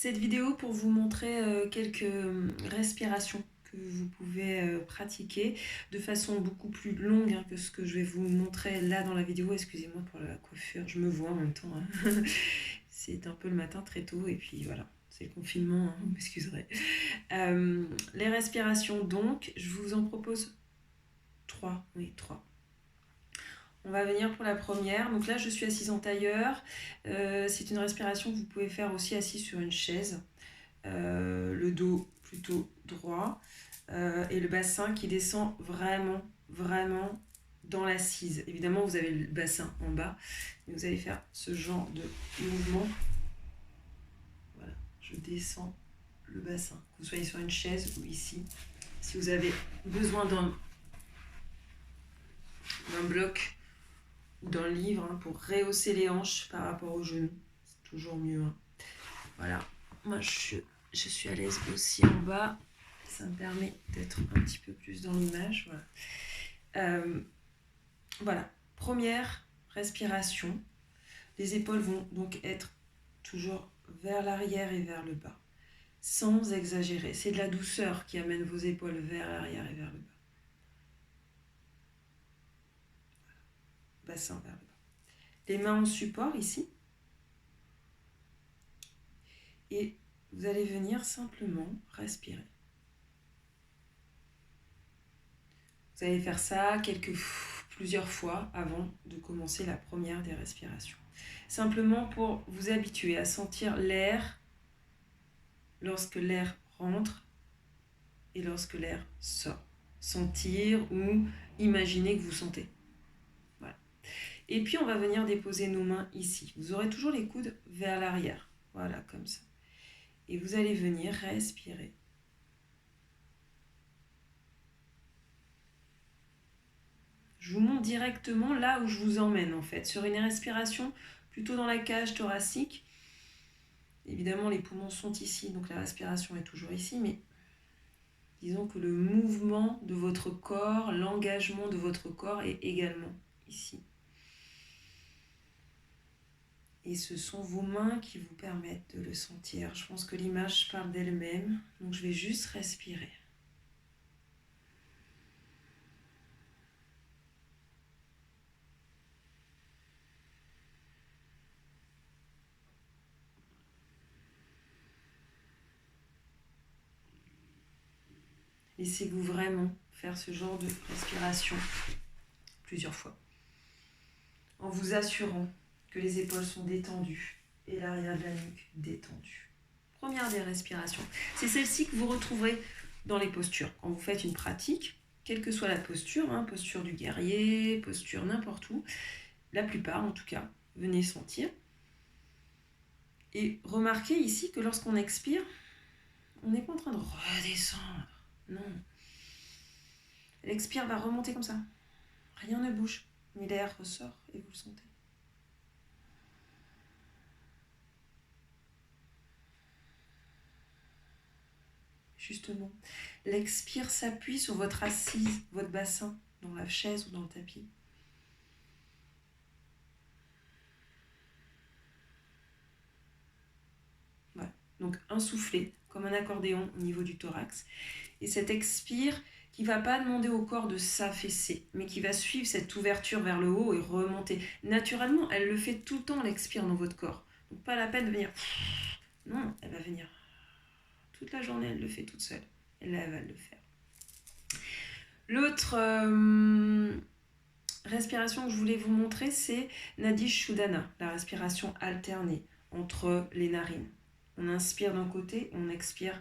cette vidéo pour vous montrer quelques respirations que vous pouvez pratiquer de façon beaucoup plus longue que ce que je vais vous montrer là dans la vidéo. Excusez-moi pour la coiffure, je me vois en même temps. C'est un peu le matin très tôt et puis voilà, c'est le confinement, vous m'excuserez. Les respirations donc, je vous en propose trois. On va venir pour la première. Donc là, je suis assise en tailleur. C'est une respiration que vous pouvez faire aussi assise sur une chaise. Le dos plutôt droit. Et le bassin qui descend vraiment dans l'assise. Évidemment, vous avez le bassin en bas. Et vous allez faire ce genre de mouvement. Voilà, je descends le bassin. Que vous soyez sur une chaise ou ici. Si vous avez besoin d'un bloc ou d'un livre pour rehausser les hanches par rapport aux genoux, c'est toujours mieux. Voilà, moi je suis à l'aise aussi en bas, ça me permet d'être un petit peu plus dans l'image. Voilà, première respiration, les épaules vont donc être toujours vers l'arrière et vers le bas, sans exagérer. C'est de la douceur qui amène vos épaules vers l'arrière et vers le bas. Bassin vers le bas. Les mains en support ici. Et vous allez venir simplement respirer. Vous allez faire ça plusieurs fois avant de commencer la première des respirations. Simplement pour vous habituer à sentir l'air lorsque l'air rentre et lorsque l'air sort. Sentir ou imaginer que vous sentez. Voilà. Et puis on va venir déposer nos mains ici. Vous aurez toujours les coudes vers l'arrière. Voilà, comme ça. Et vous allez venir respirer. Je vous montre directement là où je vous emmène en fait, sur une respiration plutôt dans la cage thoracique. Évidemment, les poumons sont ici, donc la respiration est toujours ici, mais disons que le mouvement de votre corps, l'engagement de votre corps est également ici. Et ce sont vos mains qui vous permettent de le sentir. Je pense que l'image parle d'elle-même, donc je vais juste respirer. Laissez-vous vraiment faire ce genre de respiration plusieurs fois, en vous assurant que les épaules sont détendues et l'arrière de la nuque détendu. Première des respirations. C'est celle-ci que vous retrouverez dans les postures. Quand vous faites une pratique, quelle que soit la posture, posture du guerrier, posture n'importe où, la plupart en tout cas, venez sentir. Et remarquez ici que lorsqu'on expire, on n'est pas en train de redescendre. Non. L'expire va remonter comme ça. Rien ne bouge. Mais l'air ressort et vous le sentez. Justement, l'expire s'appuie sur votre assise, votre bassin, dans la chaise ou dans le tapis. Voilà, donc un soufflet, comme un accordéon au niveau du thorax. Et cet expire qui ne va pas demander au corps de s'affaisser, mais qui va suivre cette ouverture vers le haut et remonter. Naturellement, elle le fait tout le temps, l'expire dans votre corps. Donc pas la peine de venir... Non, elle va venir. Toute la journée, elle le fait toute seule. Et là, elle va le faire. L'autre respiration que je voulais vous montrer, c'est Nadi Shodhana, la respiration alternée entre les narines. On inspire d'un côté, on expire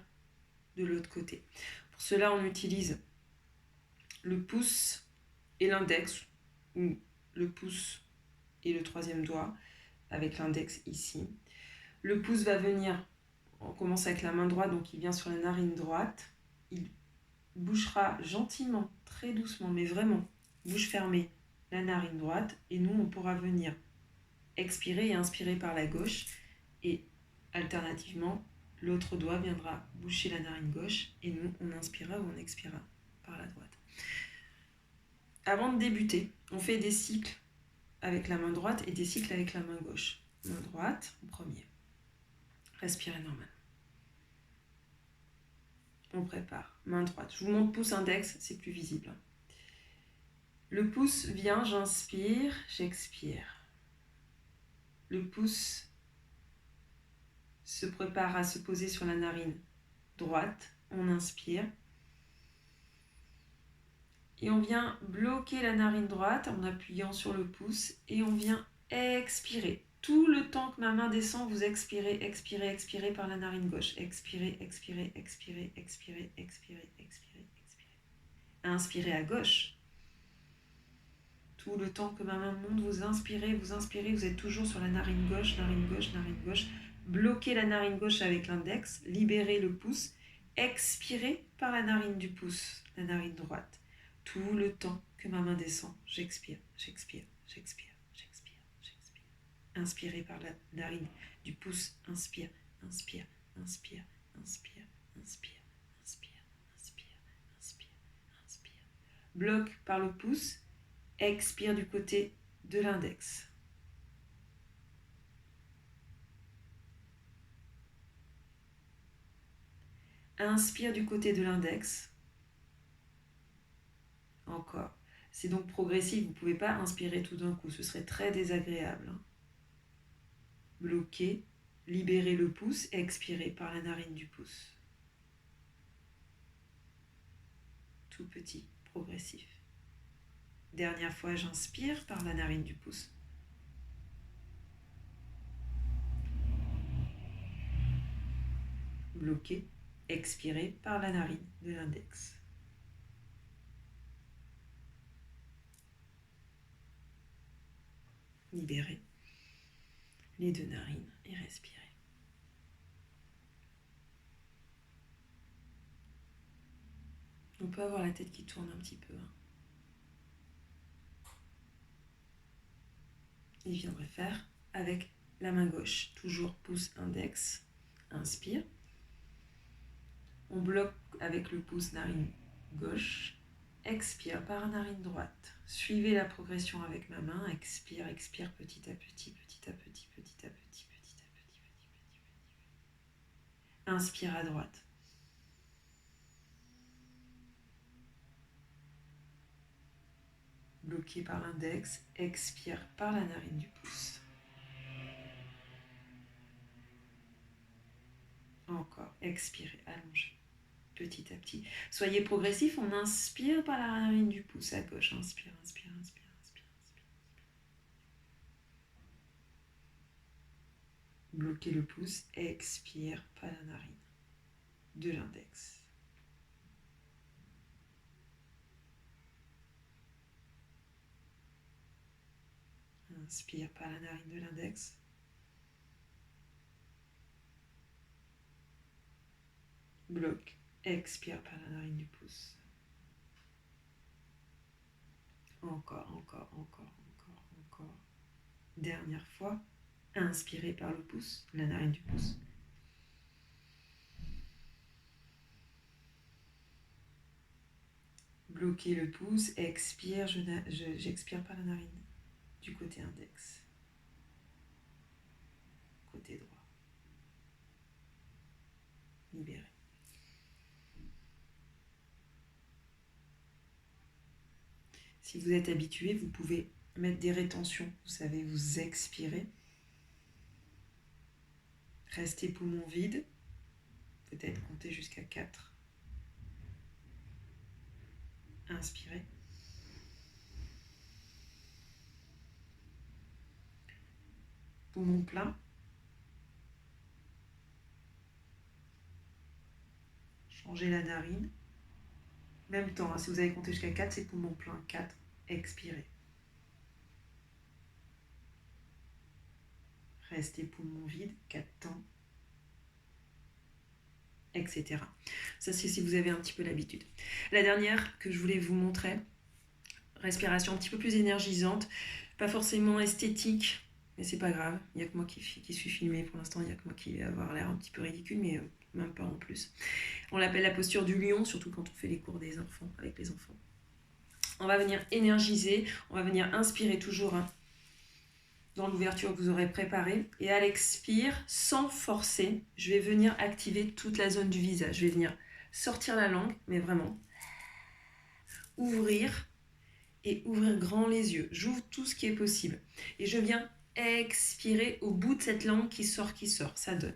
de l'autre côté. Pour cela, on utilise le pouce et l'index, ou le pouce et le troisième doigt, avec l'index ici. Le pouce va venir, on commence avec la main droite, donc il vient sur la narine droite. Il bouchera gentiment, très doucement, mais vraiment, bouche fermée, la narine droite. Et nous, on pourra venir expirer et inspirer par la gauche. Et alternativement, l'autre doigt viendra boucher la narine gauche. Et nous, on inspirera ou on expirera par la droite. Avant de débuter, on fait des cycles avec la main droite et des cycles avec la main gauche. Main droite en premier. Respirez normal. On prépare. Main droite. Je vous montre pouce index, c'est plus visible. Le pouce vient, j'inspire, j'expire. Le pouce se prépare à se poser sur la narine droite. On inspire. Et on vient bloquer la narine droite en appuyant sur le pouce. Et on vient expirer. Tout le temps que ma main descend, vous expirez, expirez, expirez par la narine gauche. Expirez, expirez, expirez, expirez, expirez, expirez, expirez. Inspirez à gauche. Tout le temps que ma main monte, vous inspirez, vous êtes toujours sur la narine gauche, narine gauche, narine gauche. Bloquez la narine gauche avec l'index, libérez le pouce, expirez par la narine du pouce, la narine droite. Tout le temps que ma main descend, j'expire, j'expire, j'expire, j'expire, j'expire. Inspirez par la narine du pouce, inspire, inspire, inspire, inspire, inspire, inspire, inspire, inspire, inspire. Bloque par le pouce. Expire du côté de l'index. Inspire du côté de l'index. Encore. C'est donc progressif, vous ne pouvez pas inspirer tout d'un coup, ce serait très désagréable. Bloquez, libérez le pouce, expirez par la narine du pouce. Tout petit, progressif. Dernière fois, j'inspire par la narine du pouce. Bloquez, expirez par la narine de l'index. Libérez les deux narines et respirez. On peut avoir la tête qui tourne un petit peu. Et je viendrai faire avec la main gauche. Toujours pouce index. Inspire. On bloque avec le pouce narine gauche. Expire par narine droite. Suivez la progression avec ma main. Expire, expire petit à petit, petit à petit, petit à petit, petit à petit, petit, petit. Inspire à droite. Bloqué par l'index. Expire par la narine du pouce. Encore. Expirez, allongez. Petit à petit. Soyez progressif, on inspire par la narine du pouce à gauche. Inspire, inspire, inspire, inspire, inspire. Bloquez le pouce, expire par la narine de l'index. Inspire par la narine de l'index. Bloque, expire par la narine du pouce. Encore, encore, encore, encore, encore. Dernière fois. Inspirez par le pouce, la narine du pouce. Bloquez le pouce, expire, j'expire par la narine du côté index. Côté droit. Libérez. Si vous êtes habitué, vous pouvez mettre des rétentions. Vous savez, vous expirez. Restez poumon vide. Peut-être compter jusqu'à 4. Inspirez. Poumon plein. Changez la narine. Même temps, si vous avez compté jusqu'à 4, c'est poumon plein. 4. Expirez. Restez poumon vide. 4 temps. Etc. Ça, c'est si vous avez un petit peu l'habitude. La dernière que je voulais vous montrer, respiration un petit peu plus énergisante, pas forcément esthétique, mais c'est pas grave. Il n'y a que moi qui suis filmée pour l'instant, il n'y a que moi qui vais avoir l'air un petit peu ridicule, mais même pas en plus. On l'appelle la posture du lion, surtout quand on fait les cours des enfants, avec les enfants. On va venir énergiser, on va venir inspirer toujours dans l'ouverture que vous aurez préparée. Et à l'expire, sans forcer, je vais venir activer toute la zone du visage. Je vais venir sortir la langue, mais vraiment. Ouvrir et ouvrir grand les yeux. J'ouvre tout ce qui est possible. Et je viens expirer au bout de cette langue qui sort. Ça donne.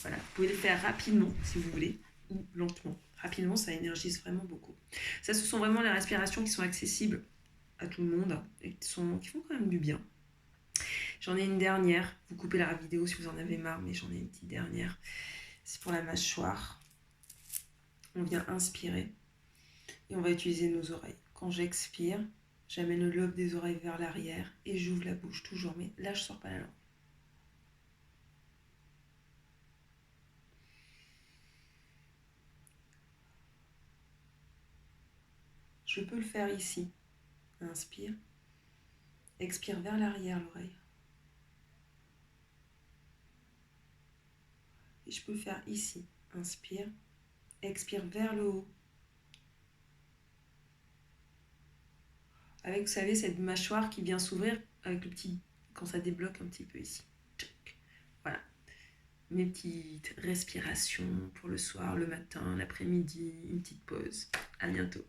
Voilà, vous pouvez le faire rapidement si vous voulez, ou lentement. Rapidement, ça énergise vraiment beaucoup. Ça, ce sont vraiment les respirations qui sont accessibles à tout le monde et qui font quand même du bien. J'en ai une dernière. Vous coupez la vidéo si vous en avez marre, mais j'en ai une petite dernière. C'est pour la mâchoire. On vient inspirer et on va utiliser nos oreilles. Quand j'expire, j'amène le lobe des oreilles vers l'arrière et j'ouvre la bouche toujours, mais là, je ne sors pas la langue. Je peux le faire ici. Inspire. Expire vers l'arrière l'oreille. Et je peux le faire ici. Inspire. Expire vers le haut. Avec, vous savez, cette mâchoire qui vient s'ouvrir avec le petit, quand ça débloque un petit peu ici. Voilà. Mes petites respirations pour le soir, le matin, l'après-midi, une petite pause. À bientôt.